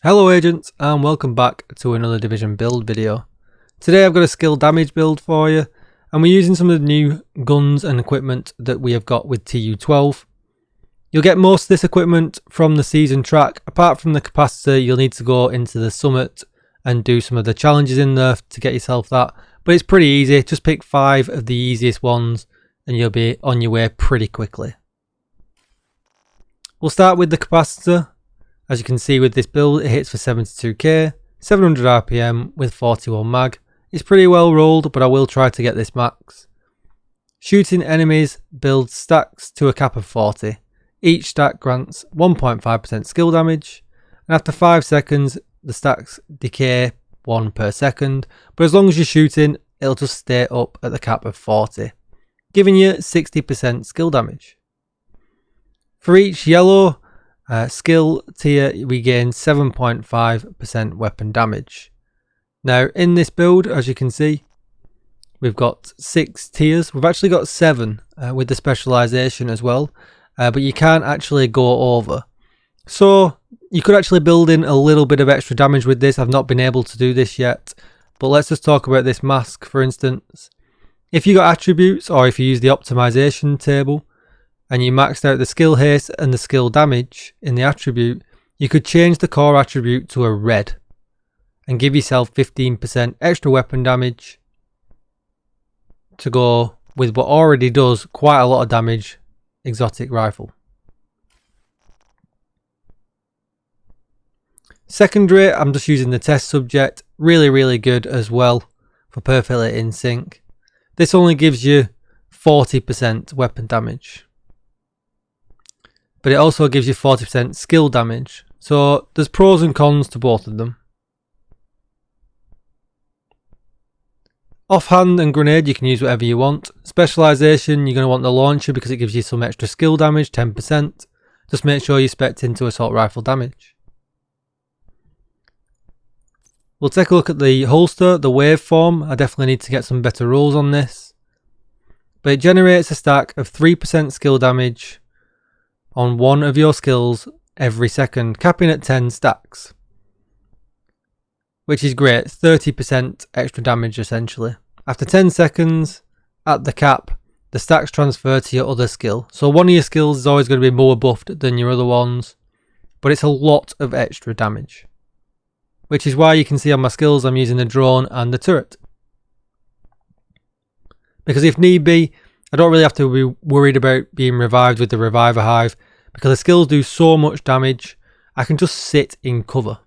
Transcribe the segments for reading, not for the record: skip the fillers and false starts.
Hello agents and welcome back to another Division build video. Today I've got a skill damage build for you and we're using some of the new guns and equipment that we have got with TU12. You'll get most of this equipment from the season track. Apart from the capacitor, you'll need to go into the summit and do some of the challenges in there to get yourself that. But it's pretty easy, just pick 5 of the easiest ones and you'll be on your way pretty quickly. We'll start with the capacitor. As you can see with this build, it hits for 72k, 700 RPM with 41 mag. It's pretty well rolled, but I will try to get this max. Shooting enemies builds stacks to a cap of 40. Each stack grants 1.5% skill damage, and after 5 seconds, the stacks decay 1 per second, but as long as you're shooting, it'll just stay up at the cap of 40, giving you 60% skill damage. For each yellow skill tier, we gain 7.5% weapon damage. Now in this build, as you can see, we've got 6 tiers. We've actually got 7 with the specialization as well, but you can't actually go over. So you could actually build in a little bit of extra damage with this. I've not been able to do this yet, but let's just talk about this mask for instance. If you got attributes or if you use the optimization table, and you maxed out the skill haste and the skill damage in the attribute, you could change the core attribute to a red and give yourself 15% extra weapon damage to go with what already does quite a lot of damage exotic rifle. Secondary, I'm just using the test subject, really good as well for perfectly in sync. This only gives you 40% weapon damage, but it also gives you 40% skill damage. So there's pros and cons to both of them. Offhand and grenade, you can use whatever you want. Specialization, you're going to want the launcher because it gives you some extra skill damage, 10%. Just make sure you spec into assault rifle damage. We'll take a look at the holster, the Waveform. I definitely need to get some better rolls on this. But it generates a stack of 3% skill damage on one of your skills every second, capping at 10 stacks, which is great. 30% extra damage essentially. After 10 seconds at the cap, the stacks transfer to your other skill. So one of your skills is always going to be more buffed than your other ones, but it's a lot of extra damage, which is why you can see on my skills I'm using the drone and the turret, because if need be, I don't really have to be worried about being revived with the reviver hive, because the skills do so much damage. I can just sit in cover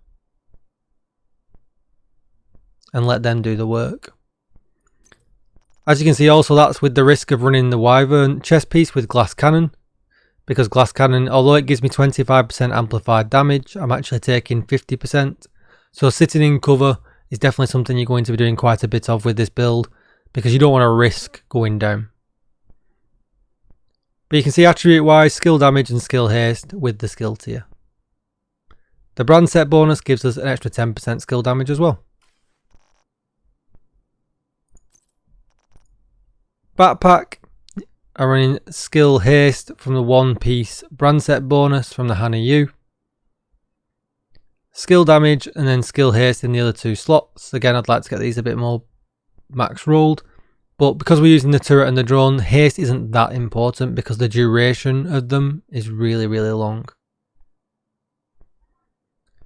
and let them do the work. As you can see also, that's with the risk of running the Wyvern chest piece with glass cannon, because glass cannon, although it gives me 25% amplified damage, I'm actually taking 50%. So sitting in cover is definitely something you're going to be doing quite a bit of with this build, because you don't want to risk going down. But you can see attribute wise, skill damage and skill haste with the skill tier. The brand set bonus gives us an extra 10% skill damage as well. Backpack are running skill haste from the one piece brand set bonus from the Hana U. Skill damage and then skill haste in the other 2 slots. Again, I'd like to get these a bit more max rolled. But because we're using the turret and the drone, haste isn't that important because the duration of them is really long.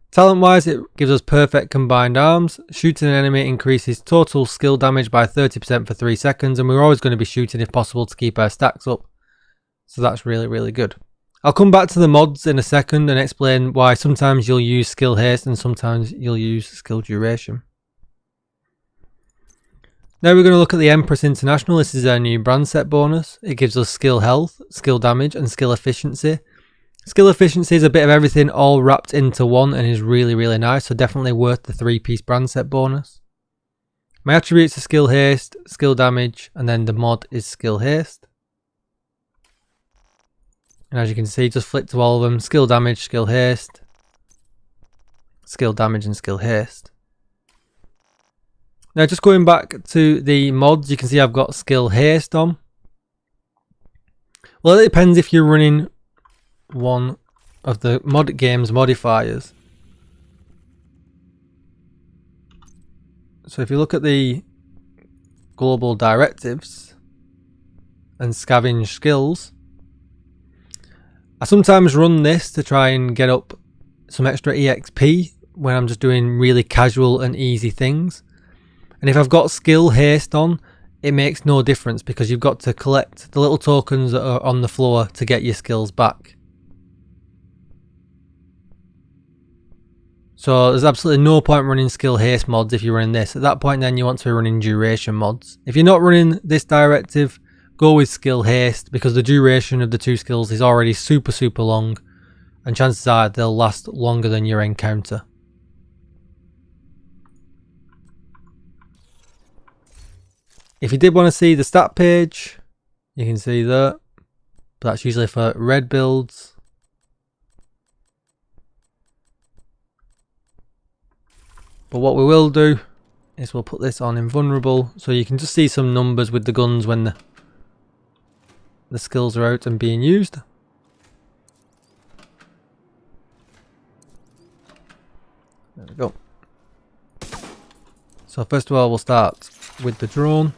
Talent wise, it gives us perfect combined arms. Shooting an enemy increases total skill damage by 30% for 3 seconds, and we're always going to be shooting if possible to keep our stacks up. So that's really good. I'll come back to the mods in a second and explain why sometimes you'll use skill haste and sometimes you'll use skill duration. Now we're going to look at the Empress International. This is our new brand set bonus. It gives us skill health, skill damage and skill efficiency. Skill efficiency is a bit of everything all wrapped into one and is really nice, so definitely worth the 3-piece brand set bonus. My attributes are skill haste, skill damage, and then the mod is skill haste. And as you can see, just flick to all of them: skill damage, skill haste, skill damage and skill haste. Now just going back to the mods, you can see I've got skill haste on. Well, it depends if you're running one of the mod game's modifiers. So if you look at the global directives and scavenge skills, I sometimes run this to try and get up some extra EXP when I'm just doing really casual and easy things. And if I've got skill haste on, it makes no difference because you've got to collect the little tokens that are on the floor to get your skills back. So there's absolutely no point running skill haste mods if you're running this. At that point then you want to be running duration mods. If you're not running this directive, go with skill haste because the duration of the two skills is already super long, and chances are they'll last longer than your encounter. If you did want to see the stat page, you can see that, but that's usually for red builds. But what we will do is we'll put this on invulnerable so you can just see some numbers with the guns when the skills are out and being used. There we go. So first of all we'll start with the drone.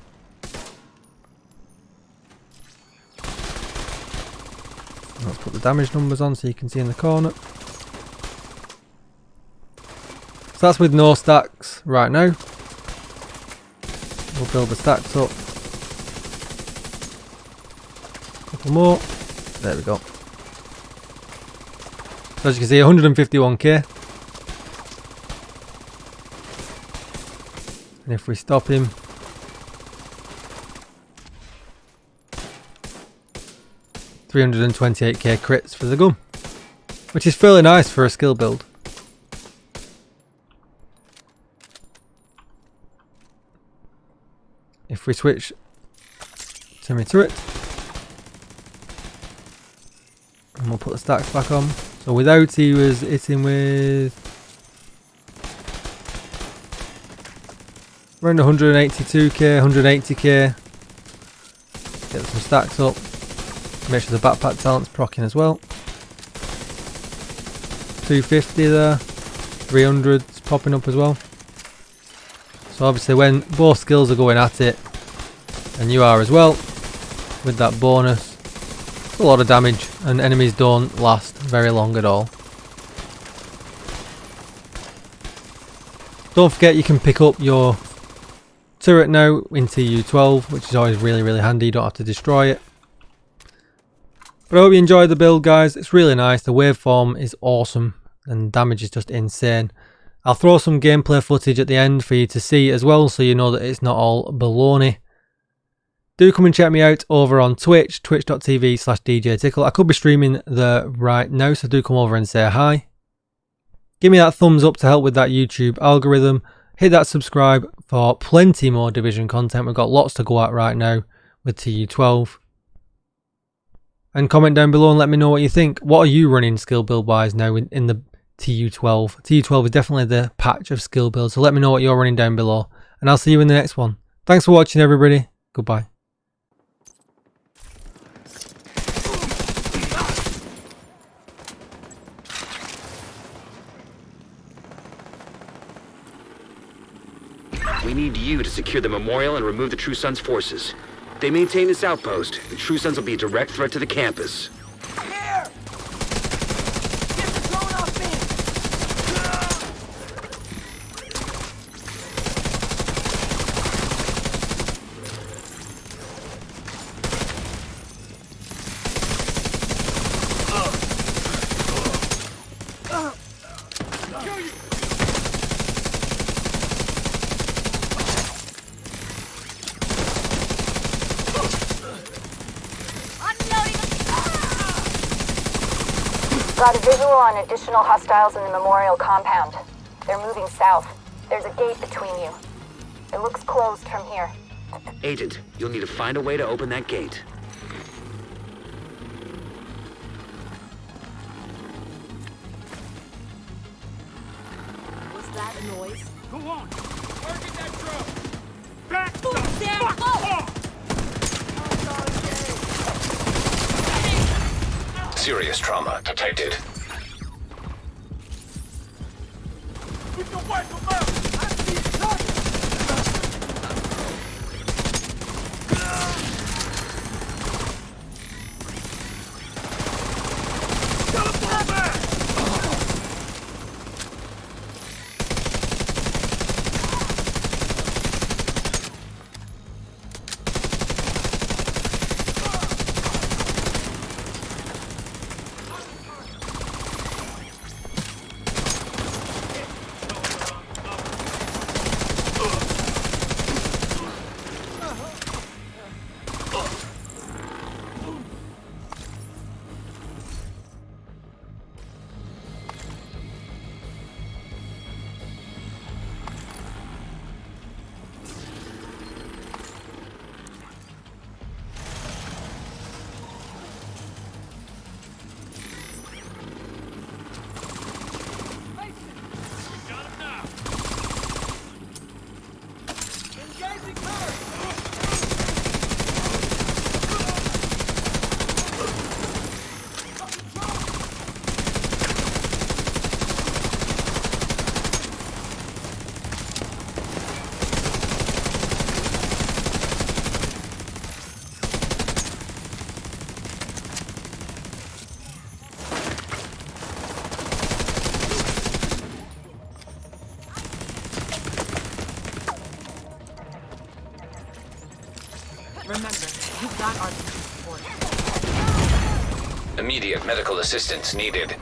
Let's put the damage numbers on so you can see in the corner. So that's with no stacks right now. We'll build the stacks up. A couple more. There we go. So as you can see, 151k. And if we stop him, $328k crits for the gun, which is fairly nice for a skill build. If we switch to my turret, and we'll put the stacks back on. So without, he was hitting with around 182k, 180k. Get some stacks up. Make sure the backpack talent's proccing as well. 250 there, 300's popping up as well. So obviously when both skills are going at it, and you are as well, with that bonus, it's a lot of damage, and enemies don't last very long at all. Don't forget you can pick up your turret now in TU12, which is always really handy, you don't have to destroy it. But I hope you enjoyed the build, guys. It's really nice, the waveform is awesome, and damage is just insane. I'll throw some gameplay footage at the end for you to see as well, so you know that it's not all baloney. Do come and check me out over on Twitch, twitch.tv/DJTICKLE. I could be streaming there right now, so do come over and say hi. Give me that thumbs up to help with that YouTube algorithm. Hit that subscribe for plenty more Division content. We've got lots to go at right now with TU12. And comment down below and let me know what you think. What are you running skill build wise now in the TU12? TU12 is definitely the patch of skill build, so let me know what you're running down below. And I'll see you in the next one. Thanks for watching, everybody. Goodbye. We need you to secure the memorial and remove the True Sons forces. They maintain this outpost. The True Sons will be a direct threat to the campus. Here! Get the drone off me! Got a visual on additional hostiles in the memorial compound. They're moving south. There's a gate between you. It looks closed from here. Agent, you'll need to find a way to open that gate. Was that a noise? Go on! Target that drone! Back Move, the Sam! fuck Move! off! Serious trauma detected. Put your weapon out! I see it coming! Remember, you've got our support. Immediate medical assistance needed.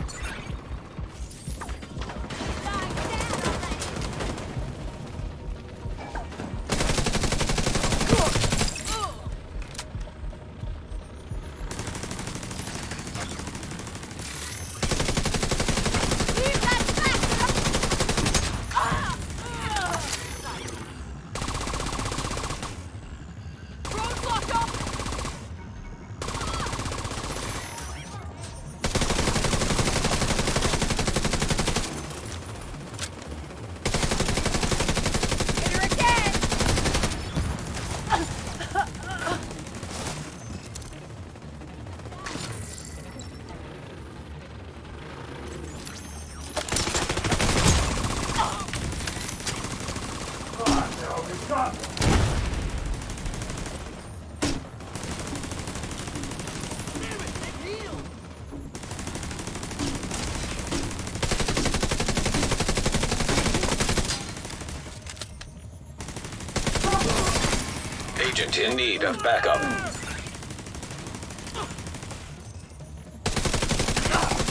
Agent in need of backup.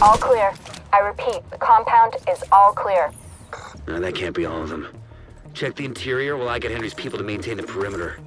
All clear. I repeat, the compound is all clear. No, that can't be all of them. Check the interior while I get Henry's people to maintain the perimeter.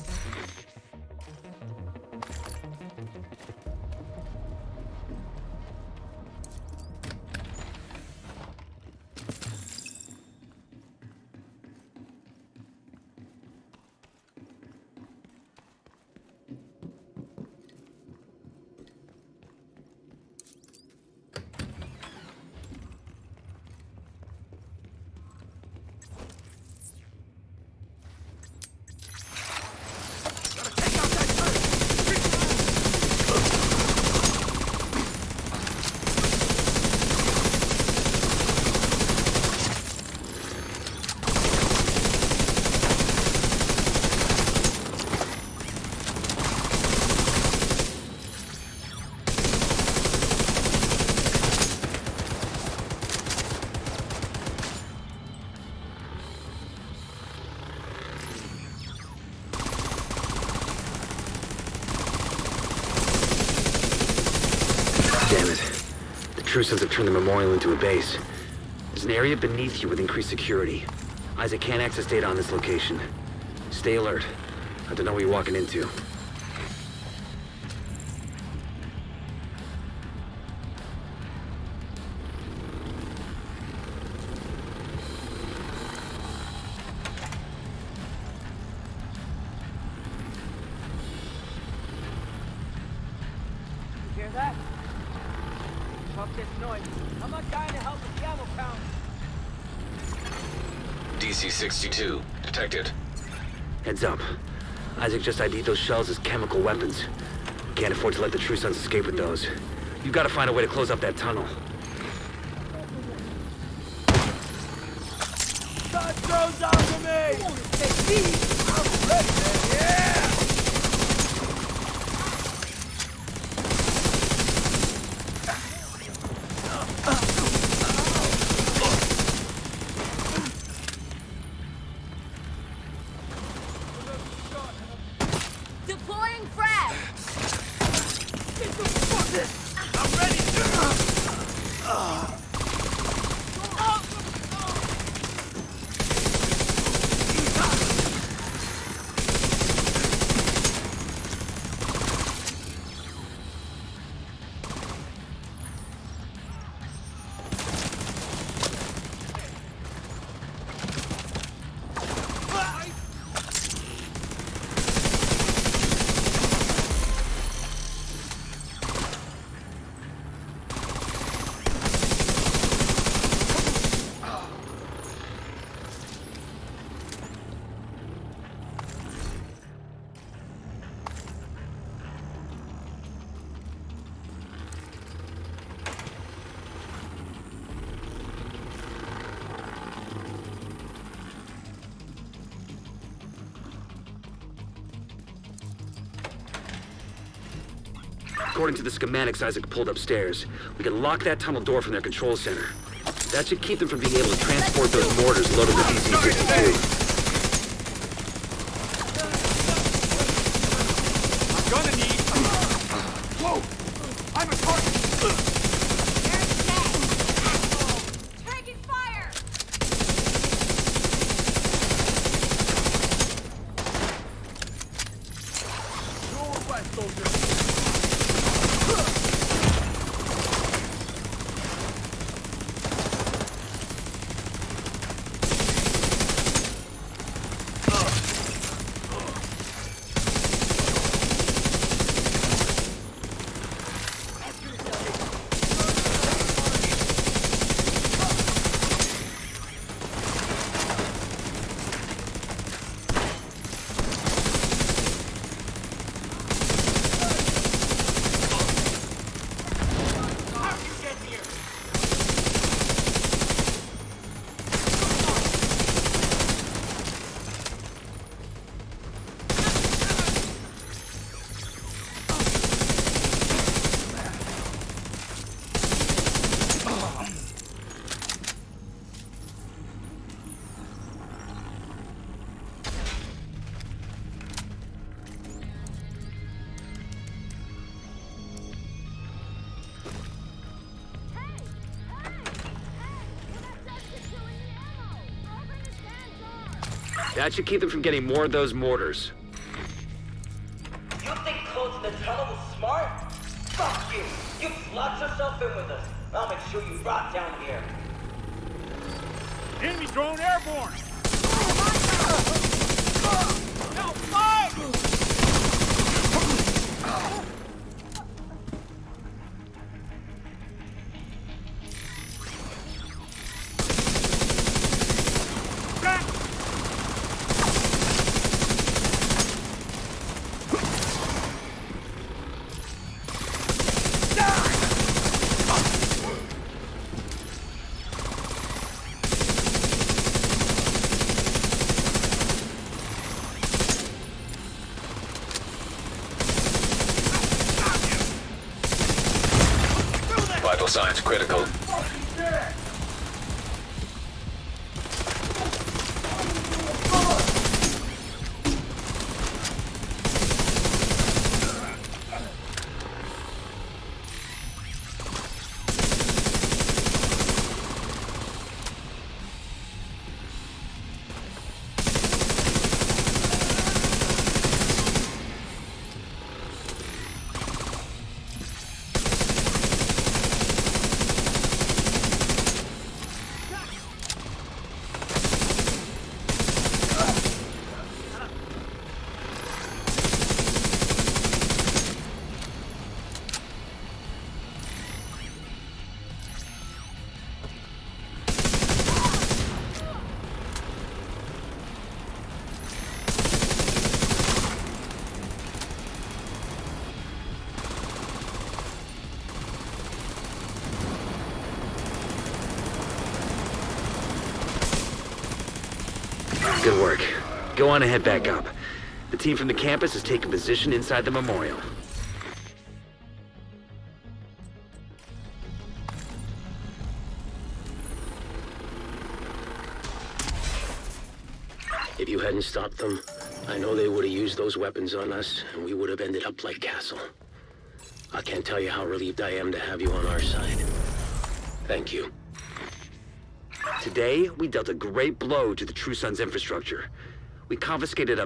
Damn it. The True Sons have turned the memorial into a base. There's an area beneath you with increased security. Isaac can't access data on this location. Stay alert. I don't know what you're walking into. You hear that? Fuck this noise. I'm not trying to help with the ammo count. DC-62 detected. Heads up. Isaac just ID'd those shells as chemical weapons. Can't afford to let the True Sons escape with those. You've got to find a way to close up that tunnel. Sun throws out to me! I'm ready, man. Yeah! Deploying frag! I'm ready! According to the schematics Isaac pulled upstairs, we can lock that tunnel door from their control center. That should keep them from being able to transport those mortars loaded with DC-62. That should keep them from getting more of those mortars. You think closing the tunnel was smart? Fuck you! You locked yourself in with us. I'll make sure you rot down here. Enemy drone airborne! No, fight! Vital signs critical. Good work. Go on and head back up. The team from the campus has taken position inside the memorial. If you hadn't stopped them, I know they would have used those weapons on us, and we would have ended up like Castle. I can't tell you how relieved I am to have you on our side. Thank you. Today, we dealt a great blow to the True Sun's infrastructure. We confiscated a